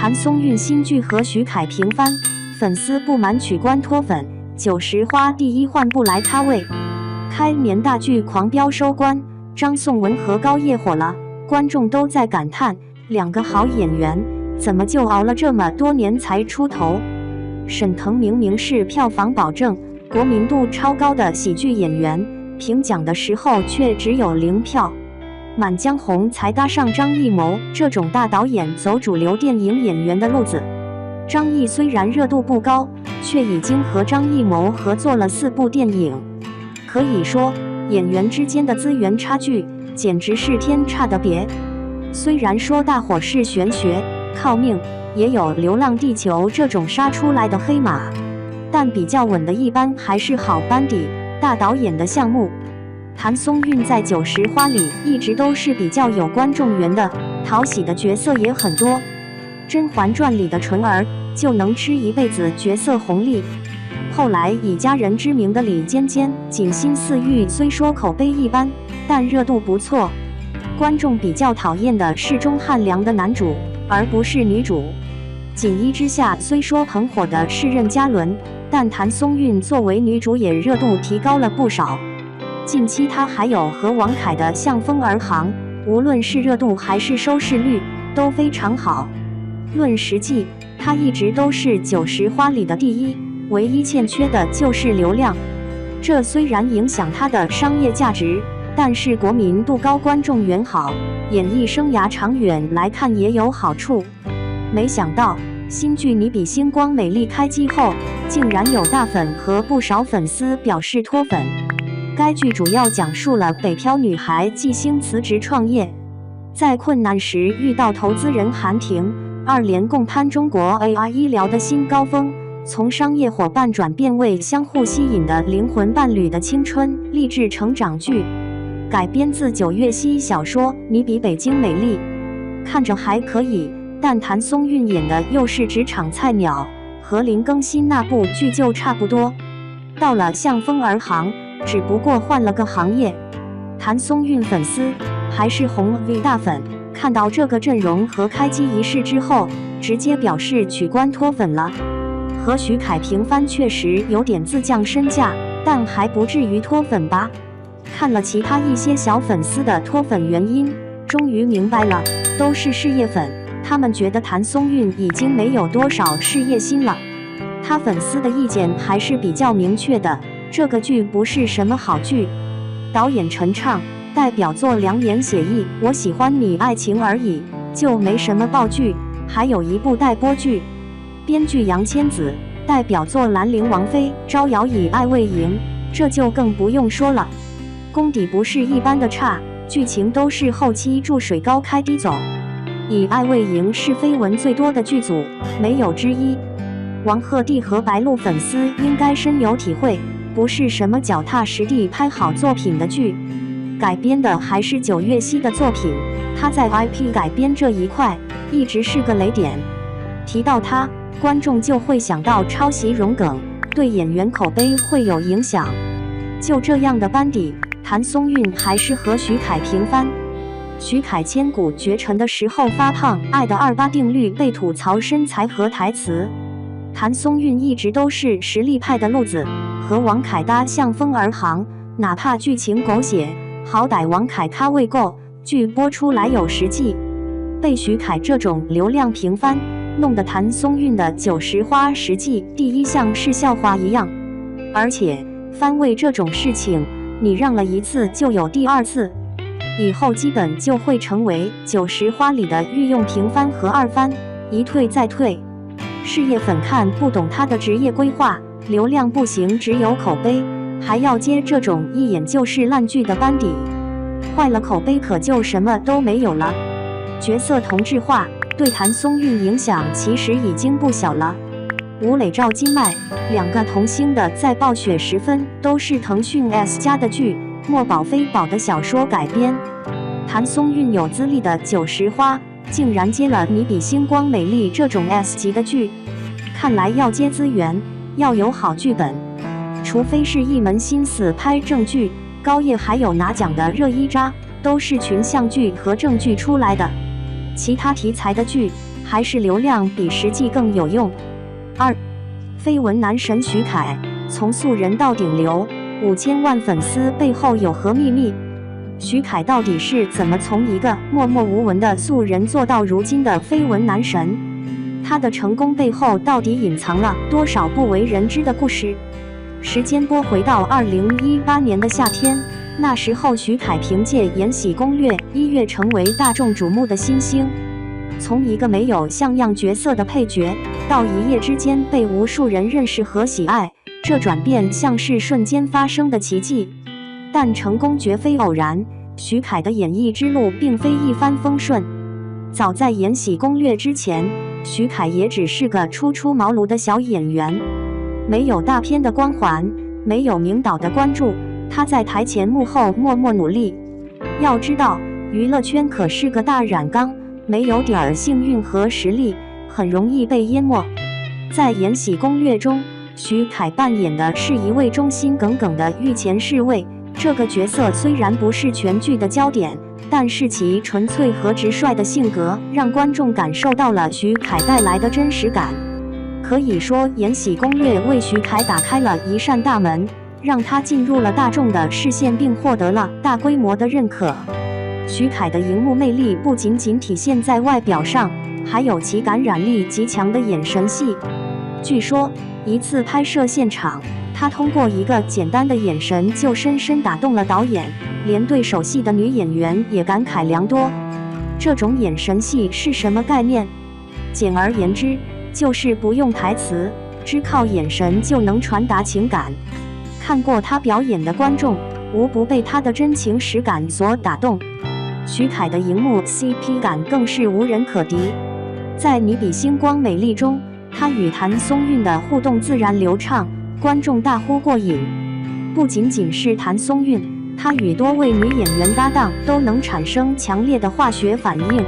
谭松韵新剧和徐凯平番，粉丝不满取关脱粉，9时花第一换不来咖位。开年大剧狂飙收官，张颂文和高叶火了，观众都在感叹两个好演员怎么就熬了这么多年才出头。沈腾明明是票房保证、国民度超高的喜剧演员，评奖的时候却只有0票。满江红才搭上张艺谋这种大导演走主流电影演员的路子。张译虽然热度不高，却已经和张艺谋合作了4部电影。可以说，演员之间的资源差距简直是天差的别。虽然说大伙是玄学靠命，也有《流浪地球》这种杀出来的黑马，但比较稳的一般还是好班底、大导演的项目。谭松韵在9时花里一直都是比较有观众缘的，讨喜的角色也很多。《甄嬛传》里的纯儿就能吃一辈子角色红利。后来以家人知名的李尖尖，《锦心似玉》虽说口碑一般，但热度不错。观众比较讨厌的是钟汉良的男主，而不是女主。锦衣之下虽说很火的是任嘉伦，但谭松韵作为女主也热度提高了不少。近期她还有和王凯的《向风而航》，无论是热度还是收视率都非常好。论实际，她一直都是9时花里的第一，唯一欠缺的就是流量。这虽然影响她的商业价值，但是国民度高、观众缘好，演艺生涯长远来看也有好处。没想到新剧《你比星光美丽》开机后，竟然有大粉和不少粉丝表示脱粉。该剧主要讲述了北漂女孩季星辞职创业，在困难时遇到投资人韩婷，2联共攀中国 AI 医疗的新高峰，从商业伙伴转变为相互吸引的灵魂伴侣的青春励志成长剧，改编自9月溪小说《你比北京美丽》，看着还可以，但谭松韵演的又是职场菜鸟，和零更新那部剧就差不多。到了向风而航，只不过换了个行业。谭松韵粉丝还是红 V 大粉，看到这个阵容和开机仪式之后，直接表示取关脱粉了。和徐凯平番确实有点自降身价，但还不至于脱粉吧。看了其他一些小粉丝的脱粉原因，终于明白了，都是事业粉，他们觉得谭松韵已经没有多少事业心了。他粉丝的意见还是比较明确的，这个剧不是什么好剧。导演陈畅代表作《良言写意》，我喜欢你，爱情而已，就没什么爆剧，还有一部待播剧。编剧杨千子代表作《兰陵王妃》，招摇以爱未赢，这就更不用说了。功底不是一般的差，剧情都是后期注水高开低走，以爱未赢是绯闻最多的剧组，没有之一。王鹤棣和白鹿粉丝应该深有体会，不是什么脚踏实地拍好作品的剧。改编的还是9月溪的作品，他在 IP 改编这一块一直是个雷点。提到他，观众就会想到抄袭融梗，对演员口碑会有影响。就这样的班底，谭松韵还是和徐凯平番。徐凯千古绝尘的时候发胖，爱的28定律被吐槽身材和台词。谭松韵一直都是实力派的路子，和王凯搭向风而航，哪怕剧情狗血，好歹王凯咖位够，剧播出来有实际。被徐凯这种流量平番，弄得谭松韵的9时花实际第一像是笑话一样。而且番位这种事情，你让了一次就有第2次，以后基本就会成为9时花里的御用平番和二番，一退再退。事业粉看不懂他的职业规划，流量不行，只有口碑，还要接这种一眼就是烂剧的班底，坏了口碑可就什么都没有了。角色同质化对谭松韵影响其实已经不小了。吴磊、赵今麦2个童星的在暴雪时分都是腾讯 S 家的剧，墨宝非宝的小说改编。谭松韵有资历的9时花竟然接了《你比星光美丽》这种 S 级的剧，看来要接资源要有好剧本，除非是一门心思拍正剧。高叶还有拿奖的《热依扎》都是群像剧和正剧出来的，其他题材的剧还是流量比实际更有用？2. 绯闻男神徐凯从素人到顶流，5000万粉丝背后有何秘密？徐凯到底是怎么从一个默默无闻的素人做到如今的绯闻男神？他的成功背后到底隐藏了多少不为人知的故事？时间拨回到2018年的夏天，那时候徐凯凭借《延禧攻略》一跃成为大众瞩目的新星，从一个没有像样角色的配角，到一夜之间被无数人认识和喜爱，这转变像是瞬间发生的奇迹。但成功绝非偶然，徐凯的演艺之路并非一帆风顺。早在《延禧攻略》之前，徐凯也只是个初出茅庐的小演员，没有大片的光环，没有名导的关注，他在台前幕后默默努力。要知道，娱乐圈可是个大染缸，没有点儿幸运和实力，很容易被淹没。在《延禧攻略》中，徐凯扮演的是一位忠心耿耿的御前侍卫。这个角色虽然不是全剧的焦点，但是其纯粹和直率的性格让观众感受到了徐凯带来的真实感。可以说，《延禧攻略》为徐凯打开了一扇大门，让他进入了大众的视线，并获得了大规模的认可。徐凯的荧幕魅力不仅仅体现在外表上，还有其感染力极强的眼神戏。据说，一次拍摄现场，他通过一个简单的眼神就深深打动了导演，连对手戏的女演员也感慨良多。这种眼神戏是什么概念？简而言之，就是不用台词，只靠眼神就能传达情感。看过他表演的观众，无不被他的真情实感所打动。徐凯的荧幕 CP 感更是无人可敌。在《你比星光美丽》中，他与谭松韵的互动自然流畅，观众大呼过瘾。不仅仅是谭松韵，他与多位女演员搭档都能产生强烈的化学反应。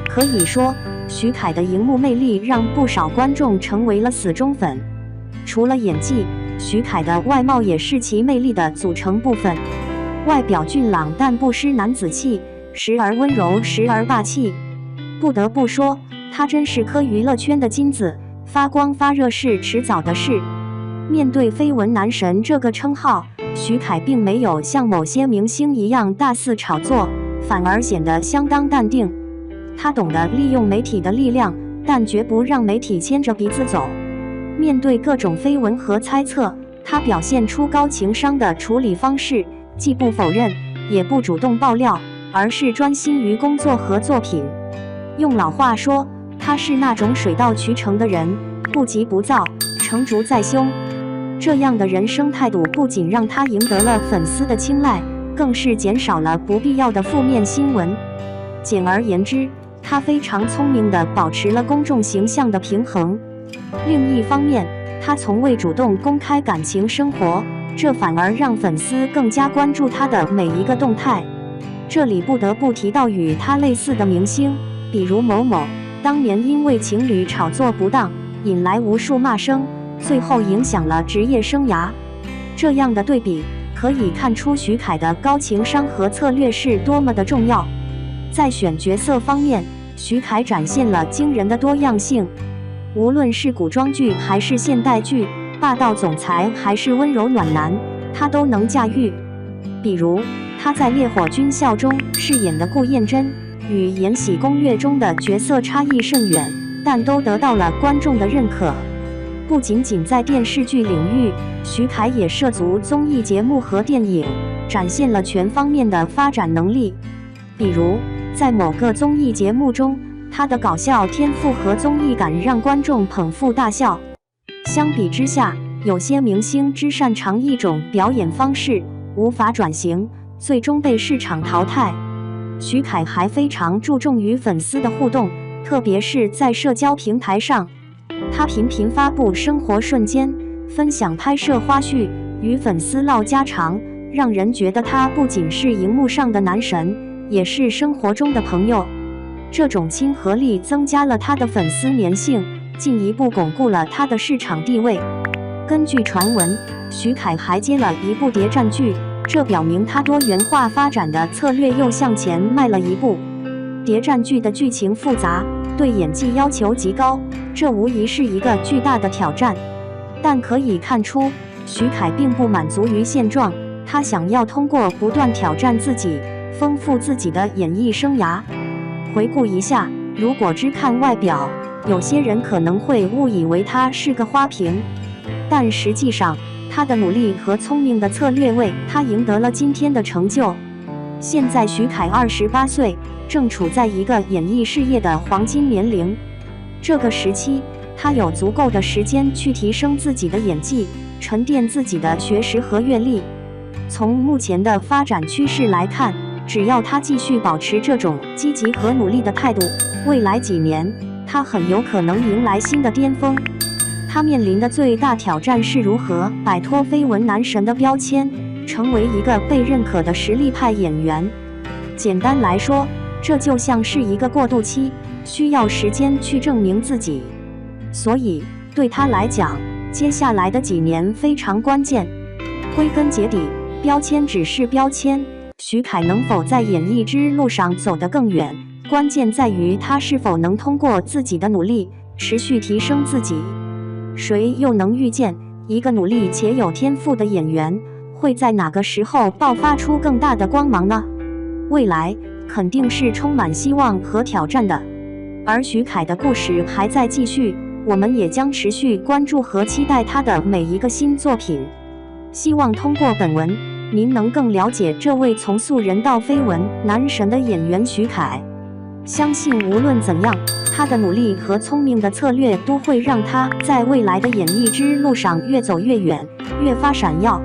可以说，徐凯的荧幕魅力让不少观众成为了死忠粉。除了演技，徐凯的外貌也是其魅力的组成部分。外表俊朗但不失男子气，时而温柔，时而霸气。不得不说，他真是颗娱乐圈的金子，发光发热是迟早的事。面对绯闻男神这个称号，徐凯并没有像某些明星一样大肆炒作，反而显得相当淡定。他懂得利用媒体的力量，但绝不让媒体牵着鼻子走。面对各种绯闻和猜测，他表现出高情商的处理方式，既不否认，也不主动爆料，而是专心于工作和作品。用老话说，他是那种水到渠成的人，不急不躁，成竹在胸。这样的人生态度不仅让他赢得了粉丝的青睐，更是减少了不必要的负面新闻。简而言之，他非常聪明地保持了公众形象的平衡。另一方面，他从未主动公开感情生活，这反而让粉丝更加关注他的每一个动态。这里不得不提到与他类似的明星，比如某某，当年因为情侣炒作不当，引来无数骂声，最后影响了职业生涯。这样的对比，可以看出徐凯的高情商和策略是多么的重要。在选角色方面，徐凯展现了惊人的多样性。无论是古装剧还是现代剧，霸道总裁还是温柔暖男，他都能驾驭。比如他在《烈火军校》中饰演的顾燕珍，与《延禧攻略》中的角色差异甚远，但都得到了观众的认可。不仅仅在电视剧领域，徐凯也涉足综艺节目和电影，展现了全方面的发展能力。比如在某个综艺节目中，他的搞笑天赋和综艺感让观众捧腹大笑。相比之下，有些明星只擅长一种表演方式，无法转型，最终被市场淘汰。徐凯还非常注重与粉丝的互动，特别是在社交平台上，他频频发布生活瞬间，分享拍摄花絮，与粉丝唠家常，让人觉得他不仅是荧幕上的男神，也是生活中的朋友。这种亲和力增加了他的粉丝粘性，进一步巩固了他的市场地位。根据传闻，徐凯还接了一部谍战剧，这表明他多元化发展的策略又向前迈了一步。谍战剧的剧情复杂，对演技要求极高，这无疑是一个巨大的挑战。但可以看出，徐凯并不满足于现状，他想要通过不断挑战自己，丰富自己的演艺生涯。回顾一下，如果只看外表，有些人可能会误以为他是个花瓶，但实际上，他的努力和聪明的策略为他赢得了今天的成就。现在徐凯28岁，正处在一个演艺事业的黄金年龄，这个时期，他有足够的时间去提升自己的演技，沉淀自己的学识和阅历。从目前的发展趋势来看，只要他继续保持这种积极和努力的态度，未来几年，他很有可能迎来新的巅峰。他面临的最大挑战是如何摆脱绯闻男神的标签，成为一个被认可的实力派演员。简单来说，这就像是一个过渡期，需要时间去证明自己。所以，对他来讲，接下来的几年非常关键。归根结底，标签只是标签，徐凯能否在演艺之路上走得更远，关键在于他是否能通过自己的努力，持续提升自己。谁又能预见，一个努力且有天赋的演员，会在哪个时候爆发出更大的光芒呢？未来肯定是充满希望和挑战的。而徐凯的故事还在继续，我们也将持续关注和期待他的每一个新作品。希望通过本文，您能更了解这位从素人到绯闻男神的演员徐凯。相信无论怎样，他的努力和聪明的策略都会让他在未来的演艺之路上越走越远，越发闪耀。